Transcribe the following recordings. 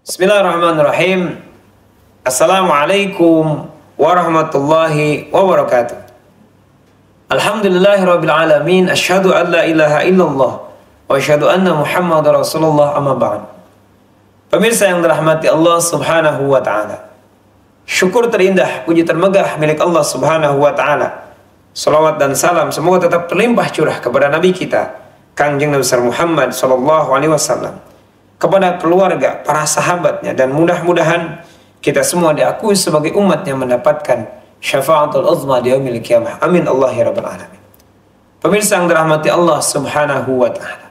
Bismillahirrahmanirrahim. Assalamualaikum warahmatullahi wabarakatuh. Alhamdulillahirabbil alamin, asyhadu an la ilaha illallah wa asyhadu anna Muhammadar Rasulullah, amma ba'd. Pemirsa yang dirahmati Allah Subhanahu wa taala. Syukur terindah, puji termegah milik Allah Subhanahu wa taala. Salawat dan salam semoga tetap terlimpah curah kepada nabi kita, Kangjeng Nabi besar Muhammad sallallahu alaihi wasallam, kepada keluarga, para sahabatnya, dan mudah-mudahan kita semua diakui sebagai umat yang mendapatkan syafaatul uzma di yaumil qiyamah. Amin Allah ya rabbal alamin. Pemirsa yang dirahmati Allah Subhanahu wa taala,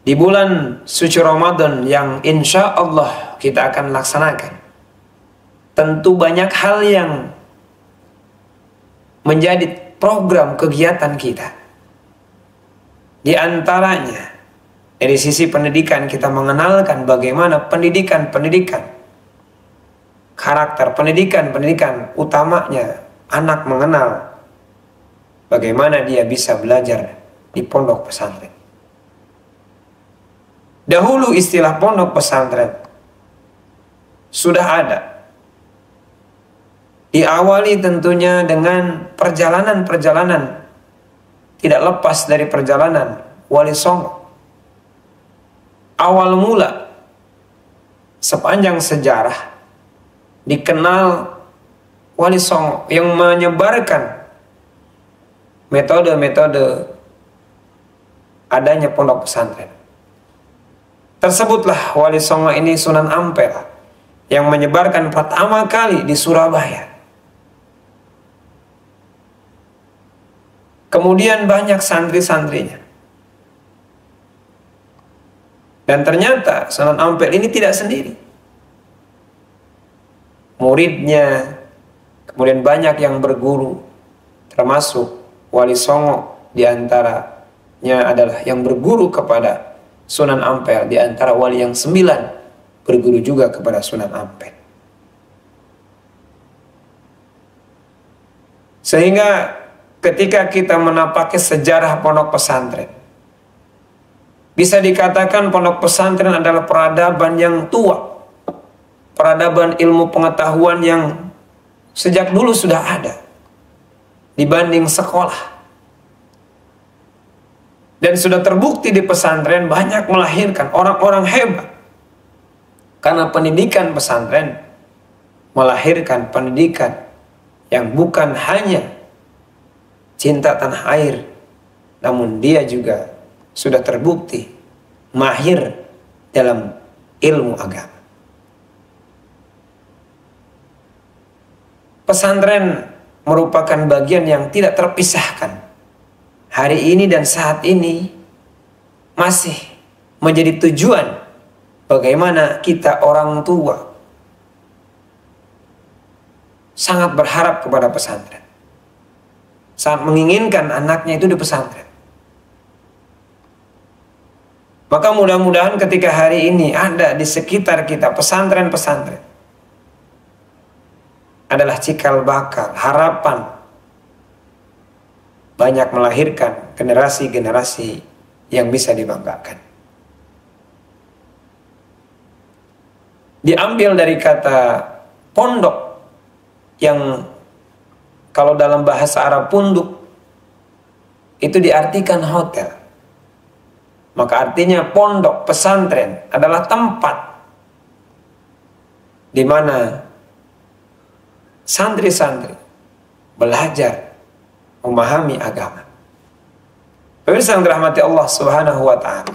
di bulan suci Ramadan yang insya Allah kita akan laksanakan, tentu banyak hal yang menjadi program kegiatan kita. Di antaranya, dari sisi pendidikan, kita mengenalkan bagaimana pendidikan karakter, pendidikan utamanya anak mengenal bagaimana dia bisa belajar di pondok pesantren. Dahulu istilah pondok pesantren sudah ada. Diawali tentunya dengan perjalanan-perjalanan, tidak lepas dari perjalanan Wali Songo. Awal mula sepanjang sejarah dikenal Wali Songo yang menyebarkan metode-metode adanya pondok pesantren. Tersebutlah Wali Songo ini Sunan Ampel yang menyebarkan pertama kali di Surabaya. Kemudian banyak santri-santrinya. Dan ternyata Sunan Ampel ini tidak sendiri. Muridnya, kemudian banyak yang berguru, termasuk Wali Songo diantaranya adalah yang berguru kepada Sunan Ampel, di antara wali yang 9 berguru juga kepada Sunan Ampel. Sehingga ketika kita menapaki sejarah pondok pesantren, bisa dikatakan pondok pesantren adalah peradaban yang tua, peradaban ilmu pengetahuan yang sejak dulu sudah ada dibanding sekolah. Dan sudah terbukti di pesantren banyak melahirkan orang-orang hebat, karena pendidikan pesantren melahirkan pendidikan yang bukan hanya cinta tanah air, namun dia juga sudah terbukti mahir dalam ilmu agama. Pesantren merupakan bagian yang tidak terpisahkan. Hari ini dan saat ini masih menjadi tujuan bagaimana kita orang tua sangat berharap kepada pesantren, sangat menginginkan anaknya itu di pesantren. Maka mudah-mudahan ketika hari ini ada di sekitar kita pesantren-pesantren, adalah cikal bakal harapan banyak melahirkan generasi-generasi yang bisa dibanggakan. Diambil dari kata pondok yang kalau dalam bahasa Arab punduk itu diartikan hotel. Maka artinya pondok pesantren adalah tempat di mana santri-santri belajar memahami agama. Pemirsa yang dirahmati Allah Subhanahu wa taala,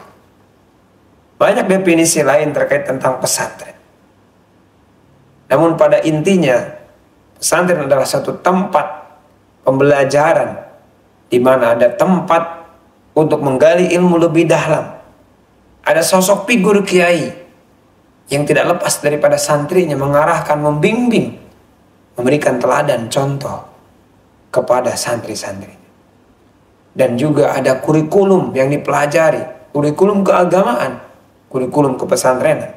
banyak definisi lain terkait tentang pesantren. Namun pada intinya pesantren adalah satu tempat pembelajaran di mana ada tempat untuk menggali ilmu lebih dalam. Ada sosok figur kiai yang tidak lepas daripada santrinya, mengarahkan, membimbing, memberikan teladan contoh kepada santri-santri. Dan juga ada kurikulum yang dipelajari, kurikulum keagamaan, kurikulum kepesantrenan,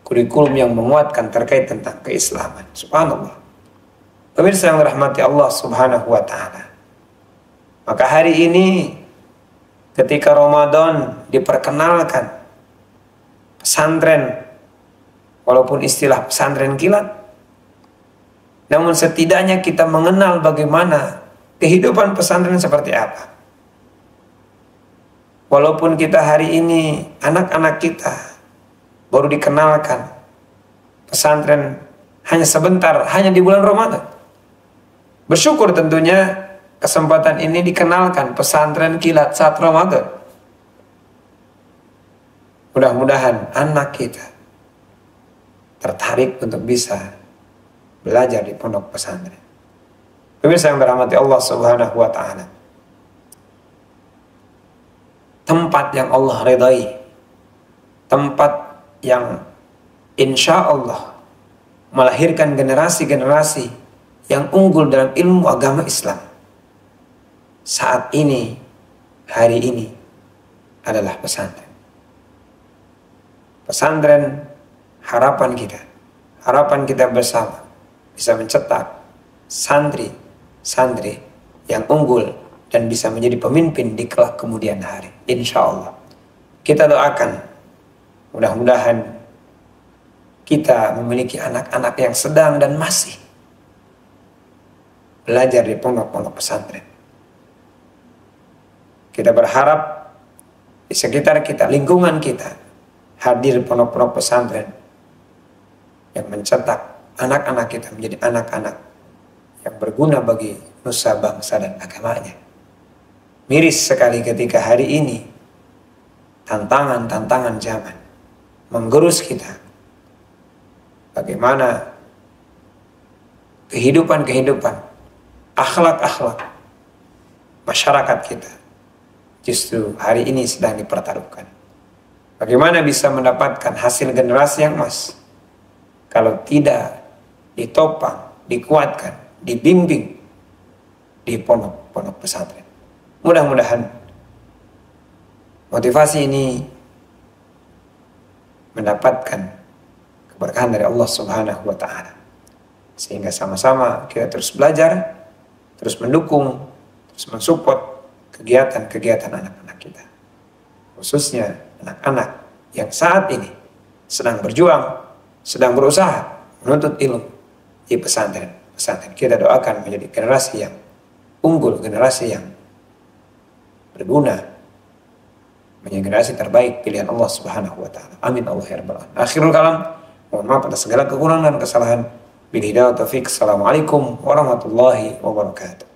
kurikulum yang menguatkan terkait tentang keislaman. Subhanallah. Pemirsa yang dirahmati Allah Subhanahu wa taala, maka hari ini ketika Ramadan diperkenalkan pesantren walaupun istilah pesantren kilat, namun setidaknya kita mengenal bagaimana kehidupan pesantren seperti apa. Walaupun kita hari ini, anak-anak kita baru dikenalkan pesantren hanya sebentar, hanya di bulan Ramadan. Bersyukur tentunya kesempatan ini dikenalkan pesantren kilat saat Ramadan. Mudah-mudahan anak kita tertarik untuk bisa belajar di pondok pesantren. Pemirsa yang dirahmati Allah Subhanahu wa Ta'ala, tempat yang Allah ridai, tempat yang insya Allah melahirkan generasi-generasi yang unggul dalam ilmu agama Islam. Saat ini, hari ini adalah pesantren. Pesantren harapan kita bersama bisa mencetak santri yang unggul dan bisa menjadi pemimpin di kelak kemudian hari. Insya Allah. Kita doakan mudah-mudahan kita memiliki anak-anak yang sedang dan masih belajar di pondok-pondok pesantren. Kita berharap di sekitar kita, lingkungan kita, hadir pondok-pondok pesantren yang mencetak anak-anak kita menjadi anak-anak yang berguna bagi nusa bangsa dan agamanya. Miris sekali ketika hari ini tantangan-tantangan zaman menggerus kita. Bagaimana kehidupan-kehidupan, akhlak-akhlak masyarakat kita justru hari ini sedang dipertaruhkan. Bagaimana bisa mendapatkan hasil generasi yang emas kalau tidak ditopang, dikuatkan, dibimbing di pondok-pondok pesantren. Mudah-mudahan motivasi ini mendapatkan keberkahan dari Allah Subhanahu wa Ta'ala, sehingga sama-sama kita terus belajar, terus mendukung, terus mensupport kegiatan-kegiatan anak-anak kita, khususnya anak-anak yang saat ini sedang berjuang, sedang berusaha menuntut ilmu di pesantren. Kita doakan menjadi generasi yang unggul, generasi yang berguna, menjadi generasi terbaik pilihan Allah Subhanahu wa Ta'ala. Amin Allah ya rabbal alamin. Akhirul kalam, mohon maaf atas segala kekurangan dan kesalahan. Billahi taufiq. Assalamualaikum warahmatullahi wabarakatuh.